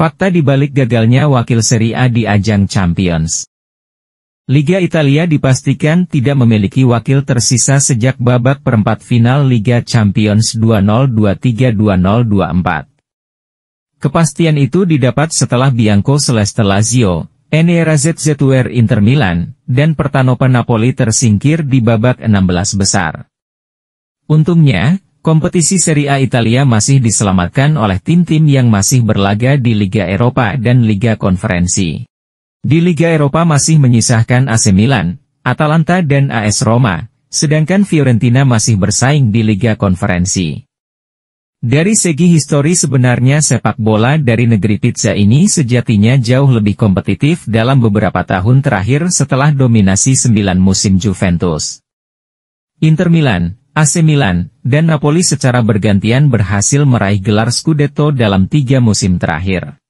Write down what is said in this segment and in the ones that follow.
Fakta di balik gagalnya wakil Serie A di ajang Champions. Liga Italia dipastikan tidak memiliki wakil tersisa sejak babak perempat final Liga Champions 2023-2024. Kepastian itu didapat setelah Bianco Celeste Lazio, Nerazzurri Inter Milan, dan Partenope Napoli tersingkir di babak 16 besar. Untungnya, kompetisi Serie A Italia masih diselamatkan oleh tim-tim yang masih berlaga di Liga Eropa dan Liga Konferensi. Di Liga Eropa masih menyisahkan AC Milan, Atalanta dan AS Roma, sedangkan Fiorentina masih bersaing di Liga Konferensi. Dari segi histori sebenarnya sepak bola dari negeri pizza ini sejatinya jauh lebih kompetitif dalam beberapa tahun terakhir setelah dominasi 9 musim Juventus, Inter Milan, AC Milan, dan Napoli secara bergantian berhasil meraih gelar Scudetto dalam 3 musim terakhir.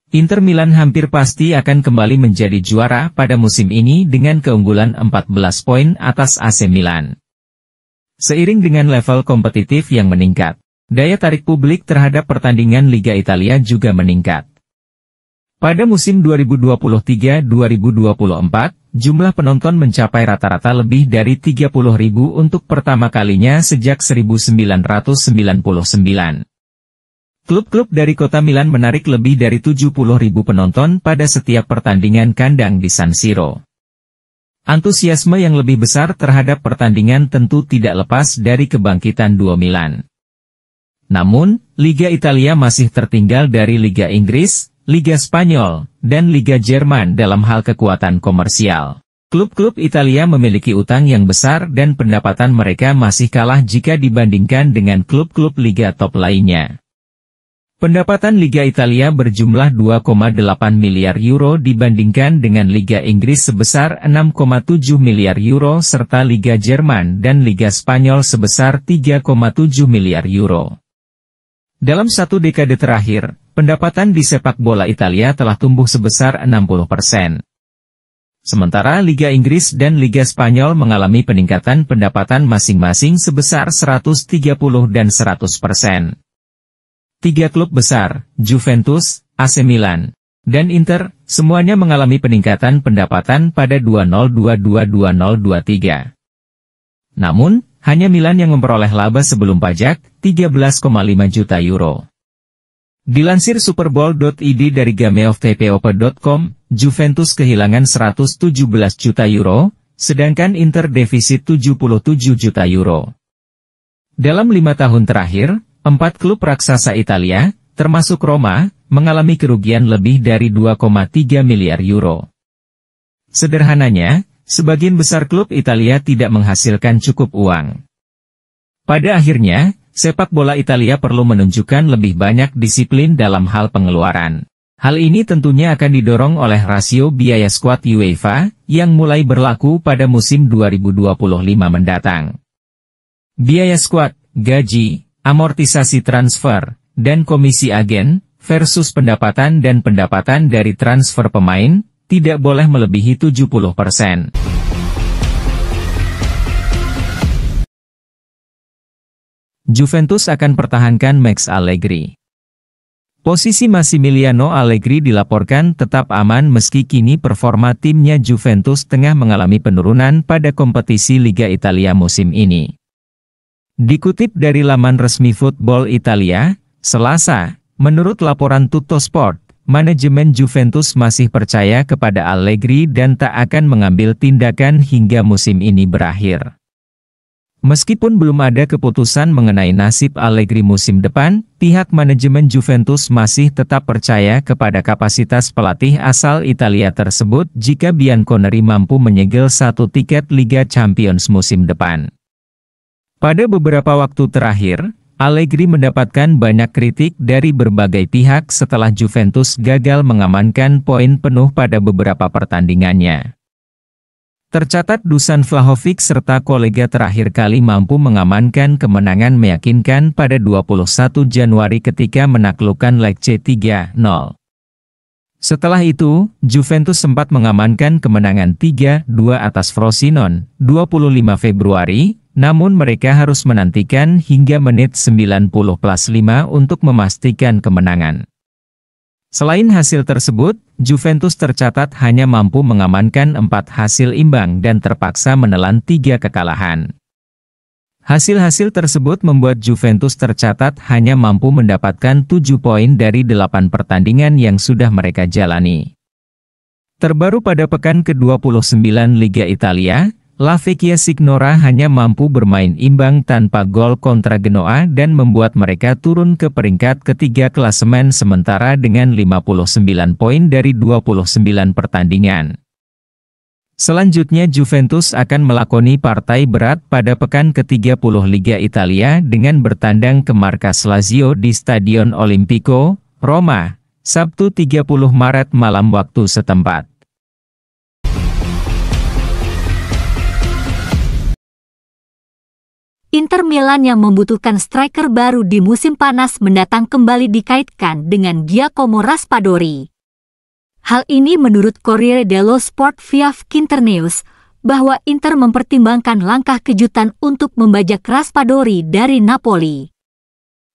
Inter Milan hampir pasti akan kembali menjadi juara pada musim ini dengan keunggulan 14 poin atas AC Milan. Seiring dengan level kompetitif yang meningkat, daya tarik publik terhadap pertandingan Liga Italia juga meningkat. Pada musim 2023-2024, jumlah penonton mencapai rata-rata lebih dari 30.000 untuk pertama kalinya sejak 1999. Klub-klub dari kota Milan menarik lebih dari 70.000 penonton pada setiap pertandingan kandang di San Siro. Antusiasme yang lebih besar terhadap pertandingan tentu tidak lepas dari kebangkitan duo Milan. Namun, Liga Italia masih tertinggal dari Liga Inggris, Liga Spanyol, dan Liga Jerman dalam hal kekuatan komersial. Klub-klub Italia memiliki utang yang besar dan pendapatan mereka masih kalah jika dibandingkan dengan klub-klub Liga top lainnya. Pendapatan Liga Italia berjumlah 2,8 miliar euro dibandingkan dengan Liga Inggris sebesar 6,7 miliar euro serta Liga Jerman dan Liga Spanyol sebesar 3,7 miliar euro. Dalam satu dekade terakhir, pendapatan di sepak bola Italia telah tumbuh sebesar 60%. Sementara Liga Inggris dan Liga Spanyol mengalami peningkatan pendapatan masing-masing sebesar 130 dan 100%. 3 klub besar, Juventus, AC Milan, dan Inter, semuanya mengalami peningkatan pendapatan pada 2022-2023. Namun, hanya Milan yang memperoleh laba sebelum pajak, 13,5 juta euro. Dilansir superbowl.id dari gameoftpop.com, Juventus kehilangan 117 juta euro, sedangkan Inter defisit 77 juta euro. Dalam 5 tahun terakhir, 4 klub raksasa Italia, termasuk Roma, mengalami kerugian lebih dari 2,3 miliar euro. Sederhananya, sebagian besar klub Italia tidak menghasilkan cukup uang. Pada akhirnya, sepak bola Italia perlu menunjukkan lebih banyak disiplin dalam hal pengeluaran. Hal ini tentunya akan didorong oleh rasio biaya skuad UEFA, yang mulai berlaku pada musim 2025 mendatang. Biaya skuad, gaji, amortisasi transfer, dan komisi agen, versus pendapatan dan pendapatan dari transfer pemain, tidak boleh melebihi 70%. Juventus akan pertahankan Max Allegri. Posisi Massimiliano Allegri dilaporkan tetap aman meski kini performa timnya Juventus tengah mengalami penurunan pada kompetisi Liga Italia musim ini. Dikutip dari laman resmi Football Italia, Selasa, menurut laporan Tuttosport, manajemen Juventus masih percaya kepada Allegri dan tak akan mengambil tindakan hingga musim ini berakhir. Meskipun belum ada keputusan mengenai nasib Allegri musim depan, pihak manajemen Juventus masih tetap percaya kepada kapasitas pelatih asal Italia tersebut jika Bianconeri mampu menyegel 1 tiket Liga Champions musim depan. Pada beberapa waktu terakhir, Allegri mendapatkan banyak kritik dari berbagai pihak setelah Juventus gagal mengamankan poin penuh pada beberapa pertandingannya. Tercatat Dusan Vlahovic serta kolega terakhir kali mampu mengamankan kemenangan meyakinkan pada 21 Januari ketika menaklukkan Lecce 3-0. Setelah itu, Juventus sempat mengamankan kemenangan 3-2 atas Frosinone, 25 Februari, namun mereka harus menantikan hingga menit 90+5 untuk memastikan kemenangan. Selain hasil tersebut, Juventus tercatat hanya mampu mengamankan 4 hasil imbang dan terpaksa menelan 3 kekalahan. Hasil-hasil tersebut membuat Juventus tercatat hanya mampu mendapatkan 7 poin dari 8 pertandingan yang sudah mereka jalani. Terbaru pada pekan ke-29 Liga Italia, La Vecchia Signora hanya mampu bermain imbang tanpa gol kontra Genoa dan membuat mereka turun ke peringkat ketiga klasemen sementara dengan 59 poin dari 29 pertandingan. Selanjutnya Juventus akan melakoni partai berat pada pekan ke-30 Liga Italia dengan bertandang ke markas Lazio di Stadion Olimpico, Roma, Sabtu 30 Maret malam waktu setempat. Inter Milan yang membutuhkan striker baru di musim panas mendatang kembali dikaitkan dengan Giacomo Raspadori. Hal ini menurut Corriere dello Sport via Quinternews, bahwa Inter mempertimbangkan langkah kejutan untuk membajak Raspadori dari Napoli.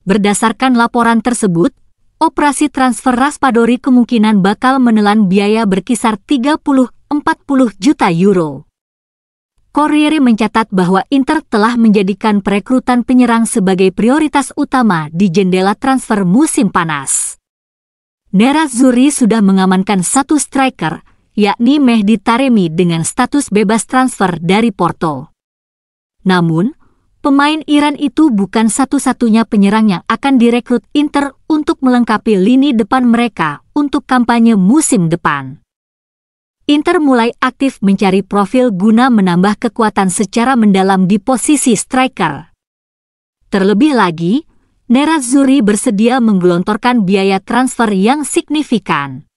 Berdasarkan laporan tersebut, operasi transfer Raspadori kemungkinan bakal menelan biaya berkisar 30–40 juta euro. Corriere mencatat bahwa Inter telah menjadikan perekrutan penyerang sebagai prioritas utama di jendela transfer musim panas. Nerazzurri sudah mengamankan satu striker, yakni Mehdi Taremi dengan status bebas transfer dari Porto. Namun, pemain Iran itu bukan satu-satunya penyerang yang akan direkrut Inter untuk melengkapi lini depan mereka untuk kampanye musim depan. Inter mulai aktif mencari profil guna menambah kekuatan secara mendalam di posisi striker. Terlebih lagi, Nerazzurri bersedia menggelontorkan biaya transfer yang signifikan.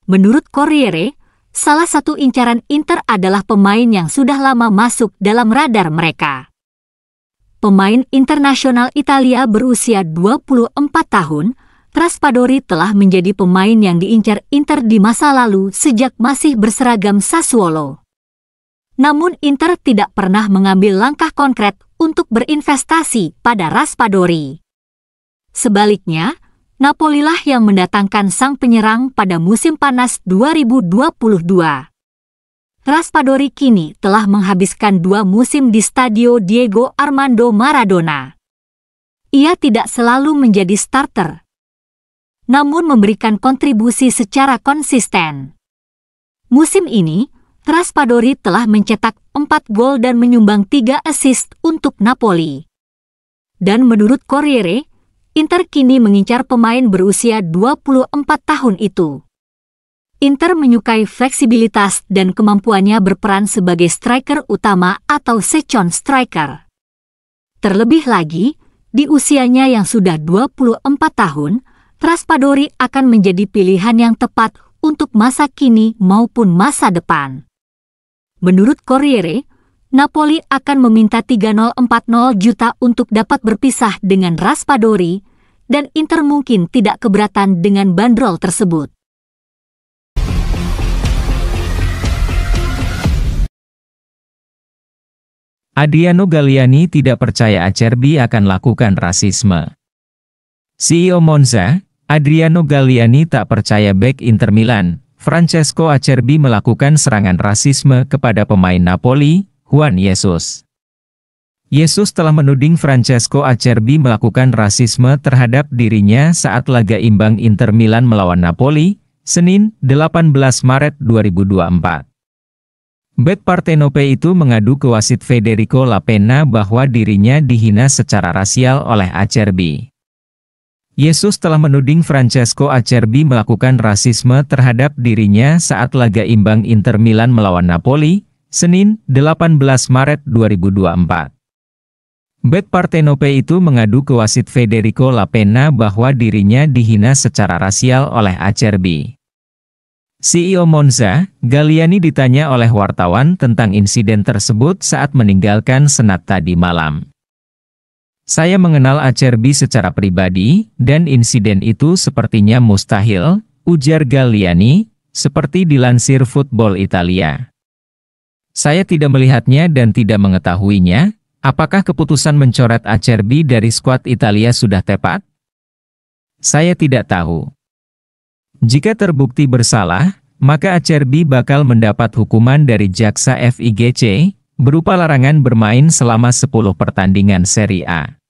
Menurut Corriere, salah satu incaran Inter adalah pemain yang sudah lama masuk dalam radar mereka. Pemain internasional Italia berusia 24 tahun, Raspadori telah menjadi pemain yang diincar Inter di masa lalu sejak masih berseragam Sassuolo. Namun Inter tidak pernah mengambil langkah konkret untuk berinvestasi pada Raspadori. Sebaliknya, Napoli lah yang mendatangkan sang penyerang pada musim panas 2022. Raspadori kini telah menghabiskan 2 musim di Stadio Diego Armando Maradona. Ia tidak selalu menjadi starter, namun memberikan kontribusi secara konsisten. Musim ini, Raspadori telah mencetak 4 gol dan menyumbang 3 assist untuk Napoli. Dan menurut Corriere, Inter kini mengincar pemain berusia 24 tahun itu. Inter menyukai fleksibilitas dan kemampuannya berperan sebagai striker utama atau second striker. Terlebih lagi, di usianya yang sudah 24 tahun, Raspadori akan menjadi pilihan yang tepat untuk masa kini maupun masa depan. Menurut Corriere, Napoli akan meminta 30–40 juta untuk dapat berpisah dengan Raspadori, dan Inter mungkin tidak keberatan dengan bandrol tersebut. Adriano Galliani tidak percaya Acerbi akan lakukan rasisme. CEO Monza, Adriano Galliani tak percaya bek Inter Milan, Francesco Acerbi melakukan serangan rasisme kepada pemain Napoli, Juan Jesus. Jesus telah menuding Francesco Acerbi melakukan rasisme terhadap dirinya saat laga imbang Inter Milan melawan Napoli, Senin, 18 Maret 2024. Bek Partenope itu mengadu ke wasit Federico Lapena bahwa dirinya dihina secara rasial oleh Acerbi. Jesus telah menuding Francesco Acerbi melakukan rasisme terhadap dirinya saat laga imbang Inter Milan melawan Napoli, Senin, 18 Maret 2024. Bek Partenope itu mengadu ke wasit Federico Lapena bahwa dirinya dihina secara rasial oleh Acerbi. CEO Monza, Galliani ditanya oleh wartawan tentang insiden tersebut saat meninggalkan Senat tadi malam. Saya mengenal Acerbi secara pribadi, dan insiden itu sepertinya mustahil, ujar Galliani, seperti dilansir Football Italia. Saya tidak melihatnya dan tidak mengetahuinya. Apakah keputusan mencoret Acerbi dari skuad Italia sudah tepat? Saya tidak tahu. Jika terbukti bersalah, maka Acerbi bakal mendapat hukuman dari jaksa FIGC, berupa larangan bermain selama 10 pertandingan Serie A.